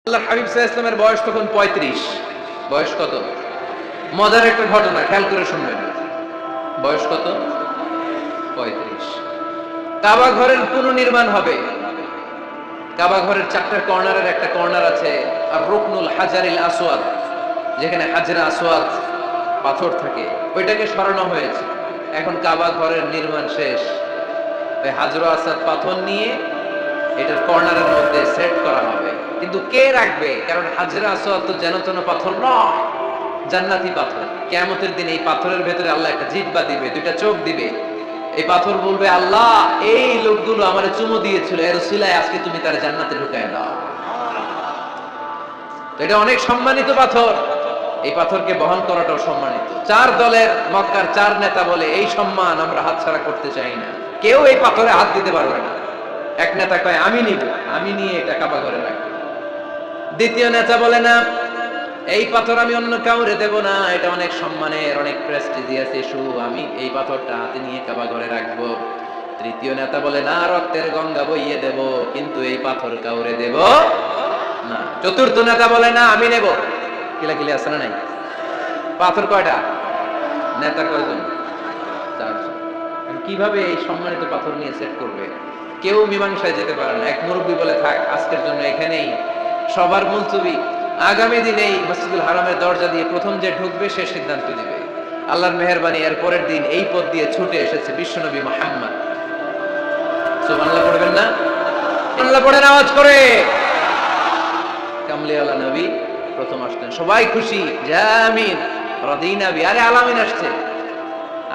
আল্লাহ হাবিব সাল্লাল্লাহু আলাইহি ওয়াসাল্লামের বয়স তখন 35। বয়স কত? মজার একটা ঘটনা, খেয়াল করে শুনবেন। বয়স কত? 35। কাবা ঘরের পুনর্নির্মাণ হবে। কাবা ঘরের চারটা কর্নারের একটা কর্নার আছে আর রুকনুল হাজারিল আসওয়াদ, যেখানে হাজরা আসওয়াদ পাথর থাকে, ওইটাকে সরানো হয়েছে। এখন কাবা ঘরের নির্মাণ শেষ। ওই হাজরা আসওয়াদ পাথর নিয়ে এটার কর্নারের মধ্যে সেট করা হবে। কিন্তু কে রাখবে? কারণ হাজরা আসওয়াদ তো যেন তেন পাথর নয়, জান্নাতি পাথর। কিয়ামতের দিন এই পাথরের ভেতরে আল্লাহ একটা জিহ্বা দিবে, দুইটা চোখ দিবে। এই পাথর বলবে, আল্লাহ এই লোকগুলো আমারে চুমু দিয়েছিল, এর উসিলায় আজকে তুমি তার জান্নাতে ঢুকায় দাও। তো এটা অনেক সম্মানিত পাথর। এই পাথরকে বহন করাটাও সম্মানিত। চার দলের মক্কার চার নেতা বলে, এই সম্মান আমরা হাতছাড়া করতে চাই না, কেউ এই পাথরে হাত দিতে পারবে না। এক নেতা কয়, আমি নিব, আমি নিয়ে এটা কাবা ঘরে রাখবো। দ্বিতীয় নেতা বলে, না, এই পাথর আমি অন্য কাউরে দেব না, এটা অনেক সম্মানের, অনেক প্রেস্টিজিয়াস ইস্যু, আমি এই পাথরটা হাতে নিয়ে কাবা ঘরে রাখবো। তৃতীয় নেতা বলে, না, রক্তের গঙ্গা বইয়ে দেব, কিন্তু এই পাথর কাউরে দেব না। চতুর্থ নেতা বলে, না, আমি নেব। কিলাকিলি আছে না নাই? পাথর কয়টা? নেতা কয়জন? চারজন। কিভাবে এই সম্মানিত পাথর নিয়ে সেট করবে? কেউ মীমাংসায় যেতে পারে না। এক মুরব্বী বলে, থাক, আজকের জন্য এখানেই সবার মুলতবি, আগামী দিনে এই মসজিদুল হারামের দরজা দিয়ে প্রথম যে ঢুকবে সে সিদ্ধান্ত দিবে। আল্লাহর মেহেরবানি, এর পরের দিন এই পথ দিয়ে ছুটে এসেছে বিশ্বনবী মুহাম্মদ। সুবহানাল্লাহ পড়বেন না? আল্লাহ পড়েন আওয়াজ করে। কামলিওয়ালা নবী প্রথম আসলেন, সবাই খুশি, জামিন রাদিনা বি। আরে আলামিন আসছে,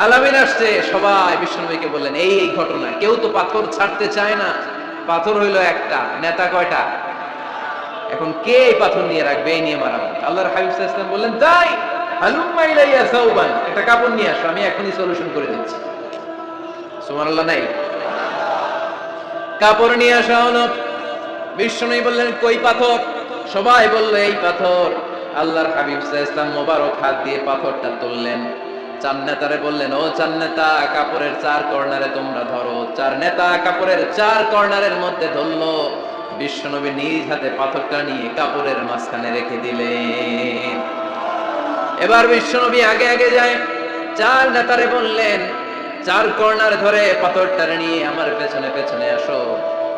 আলামিন আসছে। সবাই বিশ্বনবীকে বললেন, এই এই ঘটনা। কেউ তো পাথর ছাড়তে চায় না। পাথর হইলো একটা, নেতা কয়টা? এখন কে এই পাথর নিয়ে রাখবে? এই নিয়ে মারামারি। আল্লাহর হাবিব সাল্লাল্লাহু আলাইহি ওয়াসাল্লাম বললেন, যাই, হালুম্মা ইলাইয়া সাওবান, একটা কাপড় নিয়ে আসো, আমি এখনই সলিউশন করে দিচ্ছি। সুবহানাল্লাহ নাই? কাপড় নিয়ে আসা হলো। বিশ্বনবী বললেন, কই পাথর? সবাই বলল, এই পাথর। আল্লাহর হাবিব সাল্লাল্লাহু আলাইহি ওয়াসাল্লাম মোবারক হাত দিয়ে পাথরটা তুললেন। চার নেতারে বললেন, ও চার নেতা, কাপড়ের চার কর্নারে তোমরা ধরো। চার নেতা কাপড়ের চার কর্নারের মধ্যে ধরলো। বিশ্বনবী নিজ হাতে পাথরটা নিয়ে কাপড়ের মাঝখানে রেখে দিলেন। এবার বিশ্বনবী আগে আগে যায়। চার নেতারে বললেন, চার কর্নার ধরে পাথরটা নিয়ে আমার পেছনে পেছনে আসো।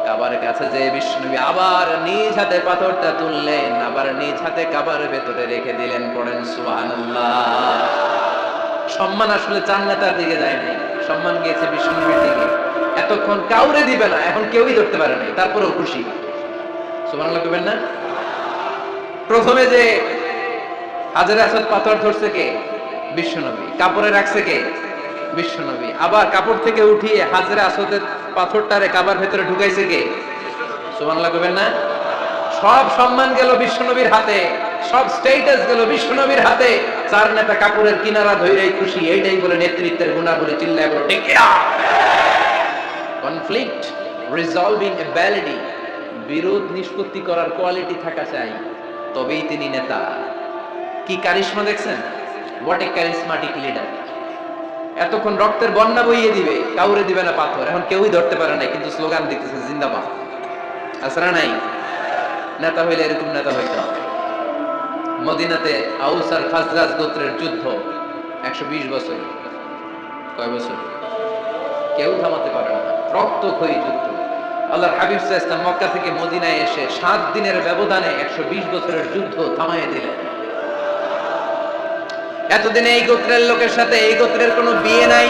কাবার কাছে যে বিশ্বনবী আবার নিজ হাতে পাথরটা তুললেন, আবার নিজ হাতে কাবার ভেতরে রেখে দিলেন। পড়েন সুবহানাল্লাহ। সম্মান আসলে চার নেতার দিকে যায় নাই, সম্মান গিয়েছে বিশ্বনবীর দিকে। এতক্ষণ কাউরে দিবে না, এখন কেউই ধরতে পারে নাই, তারপরেও খুশি। সুবহানাল্লাহ কইবেন না? প্রথমে যে হাজরে আসওয়াদ পাথর ধরছে কে? বিশ্বনবী। কাপড়ে রাখছে কে? বিশ্বনবী। আবার কাপড় থেকে উঠিয়ে হাজরে আসওয়াদের পাথরটারে কাবার ভেতরে ঢুকাইছে কে? সুবহানাল্লাহ কইবেন না? সব সম্মান গেল বিশ্বনবীর হাতে, সব স্ট্যাটাস গেল বিশ্বনবীর হাতে। চার নেতা কাপড়ের কিনারা ধইরাই খুশি। এইটাই বলে নেতৃত্বের গুণাবলী। চিল্লায় বলে, ঠিক কিনা? কনফ্লিক্ট রিজলভিং অ্যাবিলিটি, বিরোধ নিষ্পত্তি করার কোয়ালিটি থাকা চাই, তবেই তিনি নেতা। কি কারিশমা দেখছেন? What a charismatic leader. এতক্ষণ রক্তের বন্যা বইয়ে দিবে, কাউরে দিবে না পাথর। এখন কেউই ধরতে পারে না, কিন্তু স্লোগান দিতেছে জিন্দাবাদ। আসরা নাই? নেতা হইলে এরকম নেতা হইতে হবে। মদিনাতে আউস আর খাজরাজ গোত্রের যুদ্ধ 120 বছর। কয় বছর? কেউ থামাতে পারে না, রক্তক্ষয়ী যুদ্ধ। আল্লাহর হাবিব সাল্লাল্লাহু আলাইহি ওয়াসাল্লাম মক্কা থেকে মদিনায় এসে 7 দিনের ব্যবধানে 120 বছরের যুদ্ধ থামায়ে দিলেন। এতদিনে এই গোত্রের লোকের সাথে এই গোত্রের কোনো বিয়ে নাই,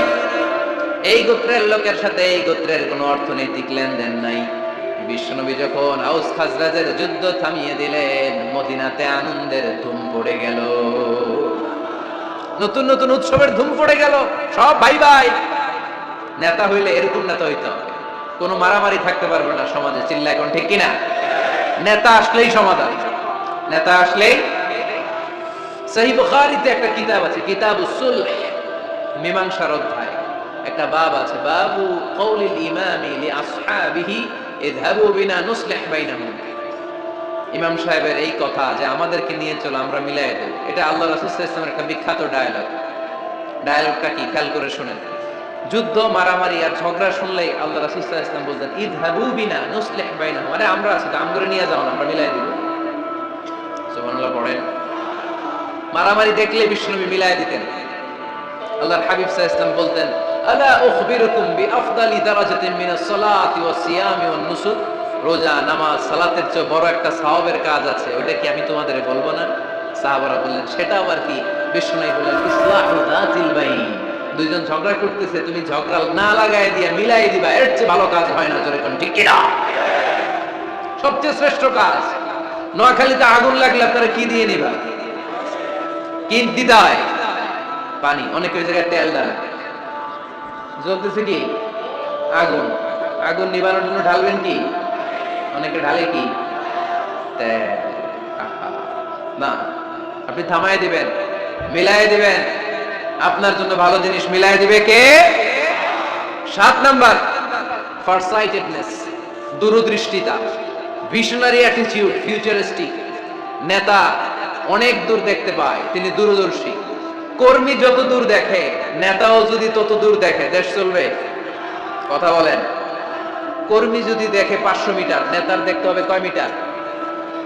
এই গোত্রের লোকের সাথে এই গোত্রের কোনো অর্থনৈতিক লেনদেন নাই। বিশ্বনবী যখন আউস খাজরাজের যুদ্ধ থামিয়ে দিলেন, মদিনাতে আনন্দের ধুম পড়ে গেল। নতুন নতুন উৎসবের ধুম পড়ে গেল। সব ভাই ভাই। নেতা হইলে এরকম নেতা হইতে হবে, কোনো মারামারি থাকতে পারবে না সমাজে। চিল্লা এখন ঠিক কিনা? নেতা আসলেই সমাধান, নেতা আসলেই। সহিহ বুখারীতে একটা কিতাব আছে, কিতাবুস সুলহ, মীমাংসার অধ্যায়। একটা বাব আছে, বাবু কওলিল ইমামি লিআসহাবিহি ইযহাবু বিনা নুসলিহ বাইনাহুম। ইমাম সাহেবের এই কথা যে আমাদেরকে নিয়ে চলো, আমরা মিলাই দেব, এটা আল্লাহ রাসূল সাল্লাল্লাহু আলাইহি ওয়াসাল্লামের একটা বিখ্যাত ডায়ালগ। ডায়ালগটা কি? খেয়াল করে শুনেন। যুদ্ধ, মারামারি আর ঝগড়া শুনলেই আল্লাহ রাসূল সাল্লাল্লাহু আলাইহি ওয়াসাল্লাম বলতেন, ইযহাবু বিনা নুসলিহ বাইনাহুম। আরে আমরা আছি, আমগরে নিয়ে যাও না, আমরা মিলাই দেব। মারামারি দেখলে বিশ্বনবী মিলায় দিতেন। আল্লাহর হাবিব সাল্লাল্লাহু আলাইহি ওয়াসাল্লাম বলতেন, আলা উখবিরুকুম বিআফদালি দারাজাতিন মিনাস সালাতি ওয়াস সিয়ামি ওয়ান নুসুক, রোজা নামাজ সালাতের চেয়ে বড় একটা সওয়াবের কাজ আছে, ওটা কি আমি তোমাদের বলবো না? সাহাবারা বললেন, সেটা আবার কি? বিশ্বনবী বললেন, ইসলাহু যাতিল বাইন, দুইজন ঝগড়া করতেছে, তুমি ঝগড়া না লাগায় দিয়া মিলাই দিবা, এর চেয়ে ভালো কাজ হয় না। জোরে কোন ঠিক কিনা? সবচেয়ে শ্রেষ্ঠ কাজ। নোয়াখালীতে আগুন লাগলে আপনারা কি দিয়ে নিবা? কি দিতে হয়? পানি। অনেকের জায়গায় তেল দেন। জ্বলতেছে কি? আগুন। আগুন নিবানোর জন্য ঢালবেন কি? অনেকে ঢালে কি? তেল। না, আপনি থামায় দিবেন, মিলায় দিবেন। আপনার জন্য ভালো জিনিস মিলায় দিবে কে? 7 নাম্বার, ফারসাইটেডনেস, দূরদৃষ্টিতা, ভিশনারি অ্যাটিটিউড, ফিউচারিস্টিক। নেতা অনেক দূর দেখতে পায়, তিনি দূরদর্শী। কর্মী যত দূর দেখে, নেতাও যদি তত দূর দেখে, দেশ চলবে? কথা বলেন। কর্মী যদি দেখে 500 মিটার, নেতার দেখতে হবে কয় মিটার?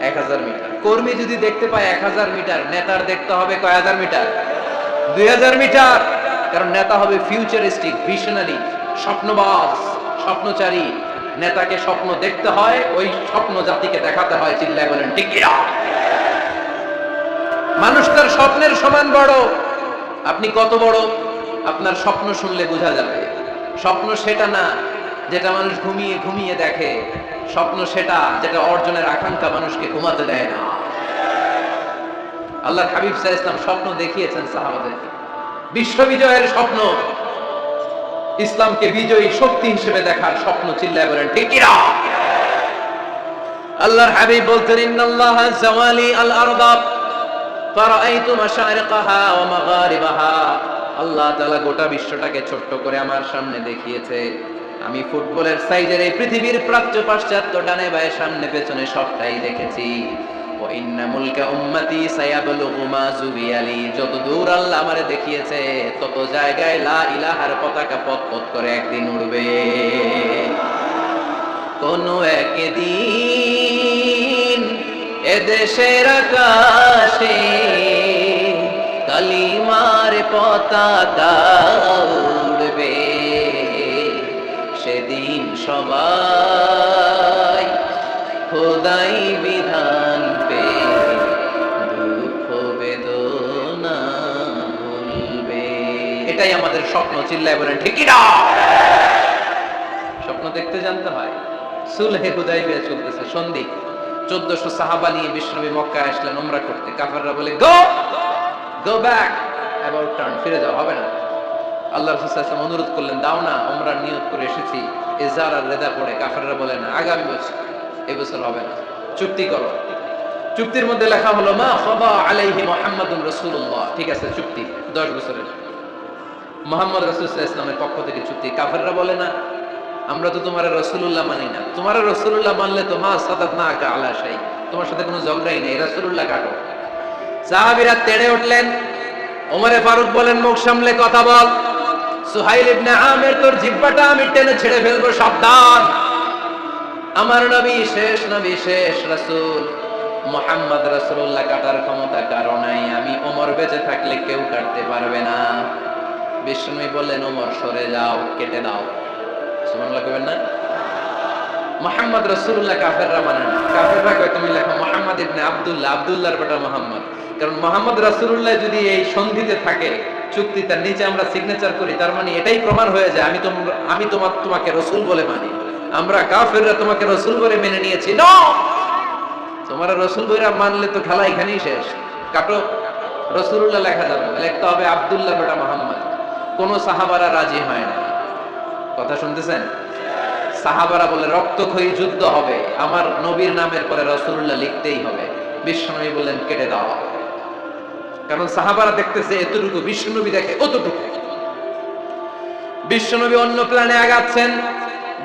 1000 মিটার। কর্মী যদি দেখতে পায় 1000 মিটার, নেতার দেখতে হবে কয় হাজার মিটার? 2000 মিটার। কারণ নেতা হবে ফিউচারিস্টিক, ভিশনারি, স্বপ্নবাজ, স্বপ্নচারী। নেতাকে স্বপ্ন দেখতে হয়, ওই স্বপ্ন জাতিকে দেখাতে হয়। চিল্লায় বলেন ঠিক কিনা? মানুষ তার স্বপ্নের সমান বড়। আপনি কত বড় আপনার স্বপ্ন শুনলে বোঝা যাবে। স্বপ্ন সেটা না যেটা মানুষ ঘুমিয়ে ঘুমিয়ে দেখে, স্বপ্ন সেটা যেটা অর্জনের আকাঙ্ক্ষা মানুষকে ঘুমাতে দেয় না। আল্লাহর হাবিব সাল্লাল্লাহু আলাইহি ওয়াসাল্লাম স্বপ্ন দেখিয়েছেন সাহাবাদেরকে, বিশ্ব বিজয়ের স্বপ্ন, ইসলামকে বিজয়ী শক্তি হিসেবে দেখার স্বপ্ন। চিল্লায় বলেন ঠিক কিনা? আল্লাহর হাবিব বলতেন, ইন্নাল্লাহা জাওয়ালি আল আরদা ফারাআইতু মাশারিকাহা ওয়া মাগারিবাহা। আল্লাহ তাআলা গোটা বিশ্বটাকে ছোট্ট করে আমার সামনে দেখিয়েছে। আমি ফুটবলের সাইজের এই পৃথিবীর প্রাচ্য পাশ্চাত্য ডানে বায়ে সামনে পেছনে সবটাই দেখেছি। ওয়া ইন্না মুলকা উম্মতি সায়াবলুগু মা জুবিয়ালি। যত দূর আল্লাহ আমারে দেখিয়েছে, তত জায়গায় লা ইলাহার পতাকা পথ পথ করে একদিন উড়বে। কোন একদিন এদেশের আকাশে কালিমার পতাকা উড়বে। সেদিন সবাই খোদাই বিধান পে দুঃখ বেদনা ভুলবে। এটাই আমাদের স্বপ্ন। চিল্লায় বলেন ঠিক কিনা? স্বপ্ন দেখতে জানতে হয়। সুলহে হুদাইবিয়া চলতেছে, সন্ধি। 1400 সাহাবা নিয়ে বিশ্বনবী মক্কায় আসলেন উমরা করতে। কাফেররা বলে, গো ব্যাক, অ্যাবাউট টার্ন, ফিরে যাও, হবে না। আল্লাহ রাসূল সাল্লাল্লাহু আলাইহি ওয়াসাল্লাম অনুরোধ করলেন, দাও না, উমরার নিয়ত করে এসেছি। ইজার আর রেদা পড়ে কাফেররা বলে, না, আগামী বছর, এই বছর হবে না, চুক্তি করো। চুক্তির মধ্যে লেখা হলো, মা খাবা আলাইহি মুহাম্মাদুর রাসূলুল্লাহ। ঠিক আছে, চুক্তি 10 বছরের, মুহাম্মদ রাসূল সাল্লাল্লাহু আলাইহি ওয়াসাল্লামের পক্ষ থেকে চুক্তি। কাফেররা বলে, না, আমরা তো তোমার রাসূলুল্লাহ মানি না। তোমার রাসূলুল্লাহ মানলে তো মা সাদাতনাকা আলা শাই, তোমার সাথে কোনো ঝগড়াই নেই, রাসূলুল্লাহ কাটো। সাহাবীরা তেড়ে উঠলেন। ওমরে ফারুক বলেন, মুখ সামলে কথা বল। সুহাইল ইবনে আমির, তোর জিহ্বাটা আমি টেনে ছেড়ে ফেলবো, সাবধান। আমার নবী শেষ রাসূল মুহাম্মদ রাসূলুল্লাহ কাটার ক্ষমতা কারো নাই। আমি ওমর বেঁচে থাকলে কেউ কাটতে পারবে না। বিশ্বনবী বললেন, ওমর সরে যাও, কেটে দাও। সুবহানাল্লাহ কইবেন না? মুহাম্মদ রাসূলুল্লাহ কাফেররা মানে না। কাফেররা কয়, তুমি লেখো মুহাম্মদ ইবনে আব্দুল্লাহ, আব্দুল্লাহর বেটা মুহাম্মদ। কারণ মুহাম্মদ রাসূলুল্লাহ যদি এই সন্ধিতে থাকে, চুক্তিটার নিচে আমরা সিগনেচার করি, তার মানে এটাই প্রমাণ হয়ে যায় আমি তোমাকে রাসূল বলে মানি। আমরা কাফেররা তোমাকে রাসূল বলে মেনে নিয়েছি। নো, তোমার রাসূল বইরা মানলে তো খেলা এখানেই শেষ। কাটো, রাসূলুল্লাহ লেখা যাবে না, লিখতে হবে আব্দুল্লাহ বেটা মুহাম্মদ। কোন সাহাবারা রাজি হয় না। কথা শুনতেছেন? সাহাবারা বলে, রক্তক্ষয়ী যুদ্ধ হবে, আমার নবীর নামের পরে রাসূলুল্লাহ লিখতেই হবে। বিশ্বনবী বললেন, কেটে দাও। কারণ সাহাবারা দেখতেছে এতটুকু, বিশ্বনবী দেখে অতটুকু। বিশ্বনবী অন্য প্ল্যানে আগাচ্ছেন।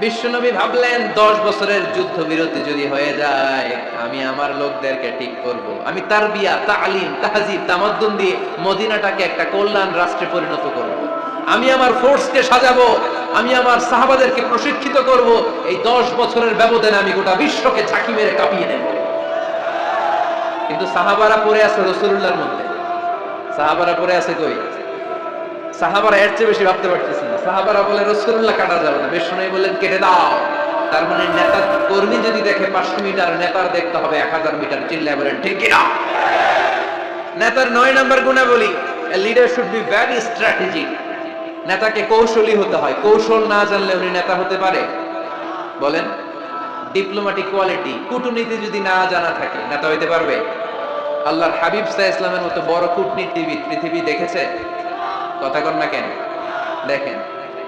বিশ্বনবী ভাবলেন, 10 বছরের যুদ্ধ বিরতি যদি হয়ে যায়, আমি আমার লোকদেরকে ঠিক করব। আমি তারবিয়া, তালিম, তাহজিব, তামাদ্দুন দিয়ে মদিনাটাকে একটা কল্যাণ রাষ্ট্রে পরিণত করব। আমি আমার ফোর্সকে সাজাবো, আমি আমার সাহাবাদেরকে প্রশিক্ষিত করব। এই 10 বছরের ব্যবধানে আমি গোটা বিশ্বকে ঝাঁকি মেরে কাঁপিয়ে নেব। কিন্তু সাহাবারা পড়ে আছে রাসূলুল্লাহর মধ্যে। সাহাবারা পরে আছে কই? সাহাবারা এর চেয়ে বেশি ভাবতে পারতেছে না। সাহাবারা বলে রাসূলুল্লাহ কাটা যাবে না, বিষ্ণু বললেন কেটে দাও। তার মানে নেতা কর্মী যদি দেখে 500 মিটার, নেতার দেখতে হবে 1000 মিটার। চিল্লায় বলেন ঠিক কি না? নেতার 9 নাম্বার গুণাবলী, a leader should be very strategic. নেতাকে কৌশলী হতে হয়। কৌশল না জানলে উনি নেতা হতে পারে? বলেন। ডিপ্লোম্যাটিক কোয়ালিটি, কূটনীতি যদি না জানা থাকে নেতা হইতে পারবে? আল্লাহর হাবিব সাল্লাল্লাহু আলাইহি ওয়াসাল্লামের মতো বড় কূটনীতিবিদ পৃথিবী দেখেছে? কথা কন না কেন? দেখেন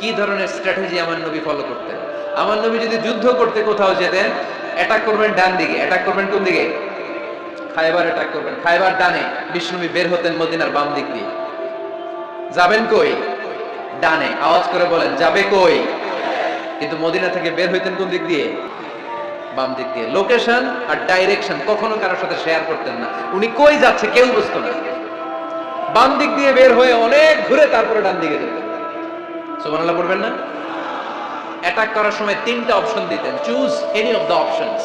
কি ধরনের স্ট্র্যাটেজি আমার নবী ফলো করতেন। আমার নবী যদি যুদ্ধ করতে কোথাও যেতেন, অ্যাটাক করবেন ডান দিকে, অ্যাটাক করবেন কোন দিকে? খায়বার অ্যাটাক করবেন, খায়বার ডানে। বিষ্ণুবী বের হতেন মদিনার বাম দিক দিয়ে। যাবেন কই? ডানে। আওয়াজ করে বলেন যাবে কই? কিন্তু মদিনা থেকে বের হইতেন কোন দিক দিয়ে? বাম দিক দিয়ে। লোকেশন আর ডাইরেকশন কখনো কারোর সাথে শেয়ার করতেন না। উনি কই যাচ্ছে কেউ বুঝতো না। বাম দিক দিয়ে বের হয়ে অনেক ঘুরে তারপরে ডান দিকে যেতেন। সুবহানাল্লাহ পড়বেন না? অ্যাটাক করার সময় 3টা অপশন দিতেন, choose any of the options.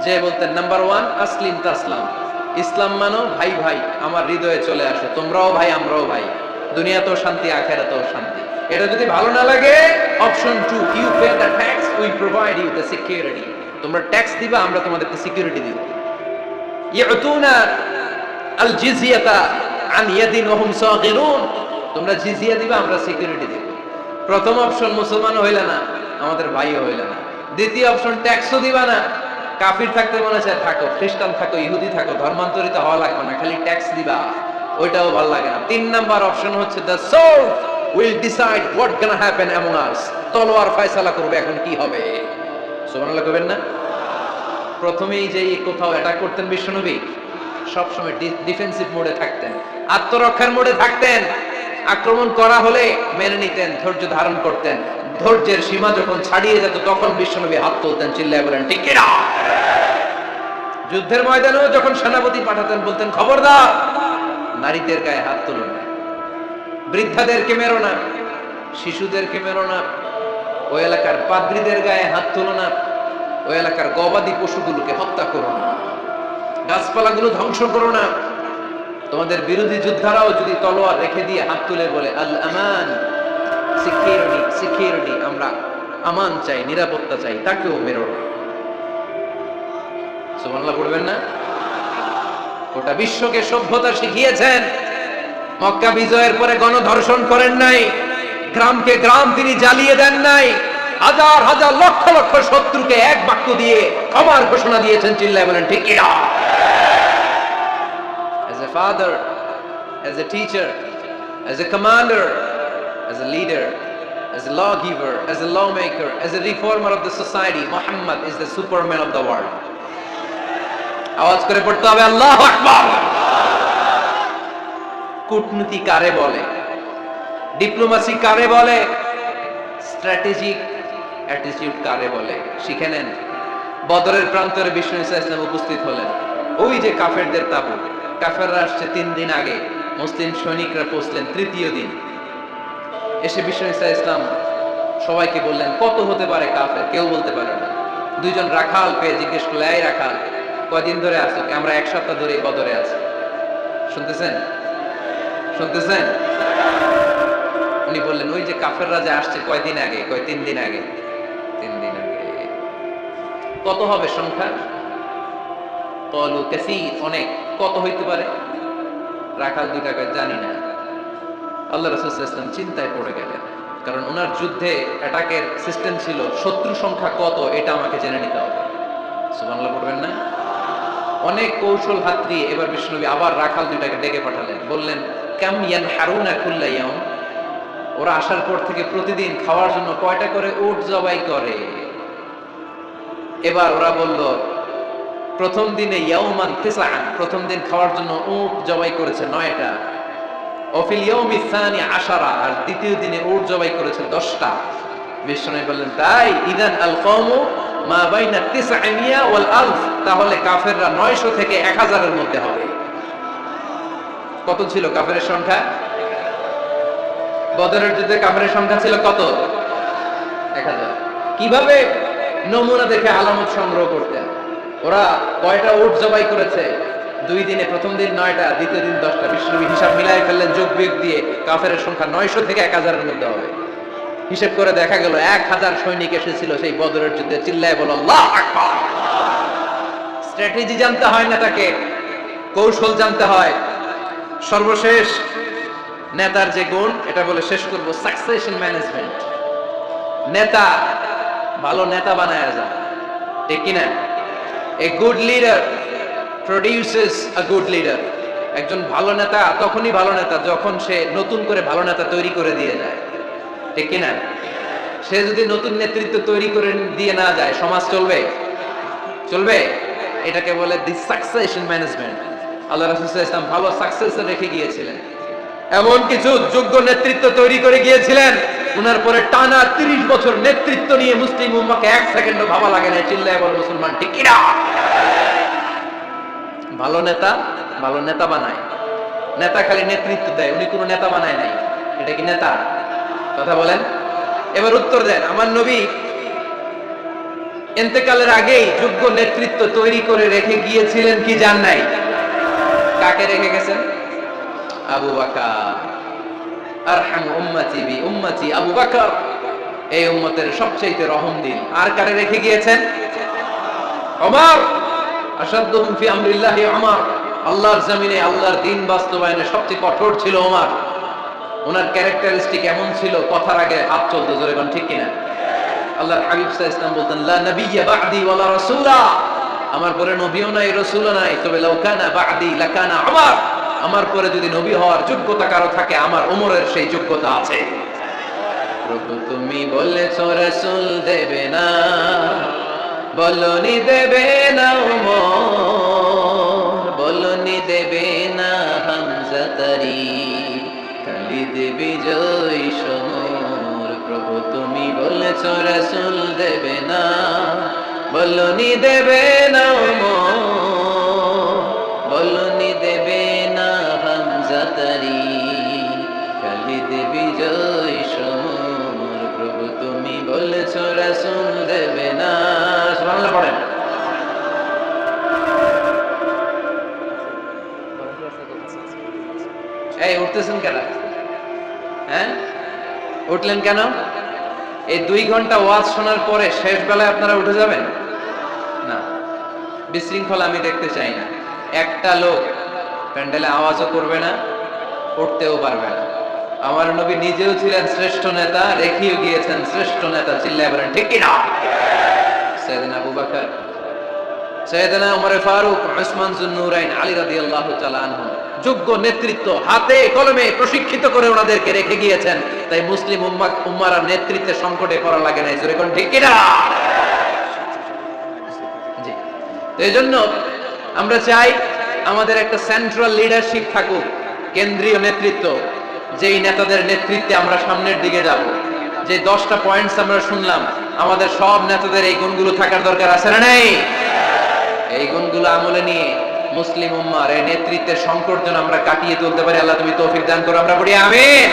যে বলতেন নাম্বার 1 আসলিম তাসলাম, ইসলাম মানো, ভাই ভাই আমার হৃদয়ে চলে আসো, তোমরাও ভাই আমরাও ভাই, দুনিয়াতেও শান্তি আখিরাতেও শান্তি। এটা যদি ভালো না লাগে, option 2 you pay the tax, we provide you the security. তোমরা ট্যাক্স দিবা, আমরা তোমাদেরকে সিকিউরিটি দিব। ইয়াতুনা আল জিজিয়াতা আন ইয়াদিন ওয়া হুম সাগিরুন, তোমরা জিজিয়া দিবা, আমরা সিকিউরিটি দিব। প্রথম অপশন মুসলমান হইলা না, আমাদের ভাইও হইলা না। দ্বিতীয় অপশন ট্যাক্সও দিবা না, কাফির থাকতে মনে চায় থাকো, খ্রিস্টান থাকো, ইহুদি থাকো, ধর্মান্তরিত হওয়া লাগবে না, খালি ট্যাক্স দিবা, ওইটাও ভালো লাগে না। 3 নাম্বার অপশন হচ্ছে the sword will decide what gonna happen among আস, তলোয়ার ফয়সালা করবে এখন কি হবে। সুবহানাল্লাহ কইবেন না? প্রথমেই যে কোথাও অ্যাটাক করতেন বিশ্বনবী, সবসময় ডিফেন্সিভ মোডে থাকতেন, আত্মরক্ষার মোডে থাকতেন। আক্রমণ করা হলে মেনে নিতেন, ধৈর্য ধারণ করতেন। ধৈর্যের সীমা যখন ছাড়িয়ে যেত তখন বিশ্বনবী হাত তুলতেন, চিল্লায় বলেন ঠিক কি না? যুদ্ধের ময়দানেও যখন সেনাপতি পাঠাতেন বলতেন খবরদার নারীদের গায়ে হাত তুলো না, বৃদ্ধাদেরকে মেরো না, শিশুদেরকে মেরো না, ওই এলাকার পাদ্রীদের গায়ে হাত তুলো না, ওই এলাকার গবাদি পশুগুলোকে হত্যা করো না, গাছপালাগুলো ধ্বংস করো না। তোমাদের বিরোধী যোদ্ধারাও যদি তলোয়ার রেখে দিয়ে হাত তুলে বলে আল আমান, সিকিউরিটি সিকিউরিটি, আমরা আমান চাই, নিরাপত্তা চাই, তাকেও মেরো না। সুবহানাল্লাহ পড়বেন না? গোটা বিশ্বকে সভ্যতা শিখিয়েছেন। মক্কা বিজয়ের পরে গণধর্ষণ করেন নাই, গ্রামকে গ্রাম তিনি জ্বালিয়ে দেন নাই, হাজার হাজার লক্ষ লক্ষ শত্রুকে এক বাক্য দিয়ে ক্ষমার ঘোষণা দিয়েছেন, চিল্লায় বলেন ঠিক কি না? As a father, as a teacher, as a commander, as a leader, as a lawgiver, as a lawmaker, as a reformer of the society, Muhammad is the superman of the world. আওয়াজ করে পড়তে হবে আল্লাহু আকবার। কূটনীতি কারে বলে? Diplomacy কারে বলে? স্ট্র্যাটেজিক অ্যাটিটিউড কারে বলে? শিখে নেন। বদরের প্রান্তরে বিষ্ণু ঈসা ইসলাম উপস্থিত হলেন। ওই যে কাফেরদের তাবু, কাফেররা আসছে 3 দিন আগে, মুসলিম সৈনিকরা পৌঁছলেন 3য় দিন। এসে বিষ্ণু ঈসা ইসলাম সবাইকে বললেন কত হতে পারে কাফের, কেউ বলতে পারে না। 2 জন রাখাল পেয়ে জিজ্ঞেস করলে এই রাখাল কয়দিন ধরে আছো? আমরা 1 সপ্তাহ ধরে বদরে আছি। শুনতেছেন? শুনতেছেন? উনি বললেন ওই যে কাফেররা যে আসছে কয়দিন আগে? কয় 3 দিন আগে। 3 দিন আগে। কত হবে সংখ্যা? কলু কাসীর, অনেক। কত হইতে পারে? রাখাল 2টা কয় জানি না। আল্লাহ রাসূল সাল্লাল্লাহু আলাইহি ওয়াসাল্লাম চিন্তায় পড়ে গেলেন, কারণ ওনার যুদ্ধে অ্যাটাকের সিস্টেম ছিল শত্রু সংখ্যা কত এটা আমাকে জেনে নিতে হবে। সুবহানাল্লাহ পড়বেন না? অনেক কৌশল হাত দিয়ে এবার বিষ্ণুনবী আবার রাখাল 2টাকে ডেকে পাঠালেন, বললেন কাম ইয়ানহারুনা কুল্লা ইয়াউম, ওরা আসার পর থেকে প্রতিদিন খাওয়ার জন্য কয়টা করে উট জবাই করে? এবার ওরা বলল প্রথম দিনে ইয়াউমান তিসআন, প্রথম দিন খাওয়ার জন্য উট জবাই করেছে 9টা। ওয়াফিল ইয়াউমি সানি 10, আর দ্বিতীয় দিনে উট জবাই করেছে 10টা। বিষ্ণুনবী বললেন তাই ইদান আল কওমু মা বাইনা 900 ওয়াল 1000, তাহলে কাফেররা 900 থেকে 1000 এর মধ্যে হবে। কত ছিল কাফেরের সংখ্যা? বদরের যুদ্ধে কাফেরের সংখ্যা ছিল কত? 1000। কিভাবে নমুনা দেখে আলামত সংগ্রহ করতেন? ওরা কয়টা উট জবাই করেছে, 2 দিনে প্রথম দিন 9টা, দ্বিতীয় দিন 10টা। বিশ্বনবী হিসাব মিলাই ফেললেন যোগ বিয়োগ দিয়ে, কাফেরের সংখ্যা 900 থেকে 1000-এর মধ্যে হবে। হিসেব করে দেখা গেল 1000 সৈনিক এসেছিল সেই বদরের যুদ্ধে। চিল্লায় বলো আল্লাহু আকবার। স্ট্র্যাটেজি জানতে হয় না, তাকে কৌশল জানতে হয়। সর্বশেষ নেতার যে গুণ, এটা বলে শেষ করব, সাকসেশন ম্যানেজমেন্ট। নেতা ভালো নেতা বানায় যায়, ঠিক কিনা? A good leader produces a good leader. একজন ভালো নেতা তখনই ভালো নেতা যখন সে নতুন করে ভালো নেতা তৈরি করে দিয়ে যায়, ঠিক কিনা? সে যদি নতুন নেতৃত্ব তৈরি করে দিয়ে না যায়, সমাজ চলবে? চলবে? এটাকে বলে দি সাকসেশন ম্যানেজমেন্ট। আল্লাহ রাসূল সাল্লাল্লাহু আলাইহি ওয়াসাল্লাম ভালো সাকসেসর রেখে গিয়েছিলেন, এমন কিছু যোগ্য নেতৃত্ব তৈরি করে গিয়েছিলেন, উনার পরে টানা 30 বছর নেতৃত্ব নিয়ে মুসলিম উম্মাহকে এক সেকেন্ডও ভাবা লাগে না। চিল্লায় বলো মুসলমান, ঠিক কিনা? ভালো নেতা বানায়। নেতা খালি নেতৃত্ব দেয়, উনি কোনো নেতা বানায় নাই। এটা কি নেতা? কথা বলেন। এবার উত্তর দেন। আমার নবী ইন্তেকালের আগেই যোগ্য নেতৃত্ব তৈরি করে রেখে গিয়েছিলেন কি জান নাই? কাকে রেখে গেছেন? আবু বকর। আরহাম উম্মতি বি উম্মতি আবু বকর, এই উম্মতের সবচেয়ে রহমদিল। আর কারে রেখে গিয়েছেন? ওমর। আশাদ্দুহুম ফি আমরিল্লাহি ওমর। আল্লাহর জমিনে আল্লাহর দ্বীন বাস্তবায়নে সবচেয়ে কঠোর ছিল ওমর। ওনার ক্যারেক্টারিস্টিক এমন ছিল, কথার আগে হাত চলতো, জোরে কোন ঠিক কিনা? আল্লাহর হাবিব সাল্লাল্লাহু আলাইহি ওয়াসাল্লাম বলতেন, লা নাবিয়্যা বা'দি ওয়ালা রাসূলা, আমার পরে নবীও নাই রসুলও নাই, তবে লাউ কানা বা'দি লাকানা ওমর, আমার পরে যদি নবী হওয়ার যোগ্যতা কারো থাকে, আমার ওমরের সেই যোগ্যতা আছে। প্রভু তুমি বলেছো রাসূল দেবে না, বলনি দেবে না ওমর, বলনি দেবে না হামজা তারি, খালিদ বিজয় সমর। প্রভু তুমি বলেছো রাসূল দেবে না, বলনি দেবে না ওমর, বলনি দেবে না হামজা তারি, খালিদ বিজয় সমর। প্রভু তুমি বলেছো রাসূল দেবে না। সুবহানাল্লাহ পড়েন। এই উঠতেছেন কেন? হ্যাঁ, উঠলেন কেন? এই 2 ঘন্টা ওয়াজ শোনার পরে শেষ বেলায় আপনারা উঠে যাবেন না? বিশৃঙ্খলা আমি দেখতে চাই না। একটা লোক প্যান্ডেলে আওয়াজও করবে না, উঠতেও পারবে না। আমার নবী নিজেও ছিলেন শ্রেষ্ঠ নেতা, রেখেও গিয়েছেন শ্রেষ্ঠ নেতা। চিল্লায় বলেন ঠিক কিনা? সাইয়েদনা আবু বকর, সাইয়েদনা উমর ফারুক, উসমান যুন্নুরাইন, আলী রাদিয়াল্লাহু তাআলা আনহু যোগ্য নেতৃত্ব হাতে কলমে প্রশিক্ষিত করে ওনাদেরকে রেখে গিয়েছেন। তাই মুসলিম উম্মাহর নেতৃত্বের সংকটে পড়া লাগে নাই। জোরে কোন ঠিক কিনা? জি। তো এইজন্য আমরা চাই আমাদের একটা সেন্ট্রাল লিডারশিপ থাকুক, কেন্দ্রীয় নেতৃত্ব, যেই নেতাদের নেতৃত্বে আমরা সামনের দিকে যাব। যে 10টা পয়েন্টস আমরা শুনলাম, আমাদের সব নেতাদের এই গুণগুলো থাকার দরকার আছে না নাই? এই গুণগুলো আমলে নিয়ে মুসলিম উম্মাহর এই নেতৃত্বের সংকট যেন আমরা কাটিয়ে তুলতে পারি। আল্লাহ তুমি তৌফিক দান করো। আমরা বলি আমিন।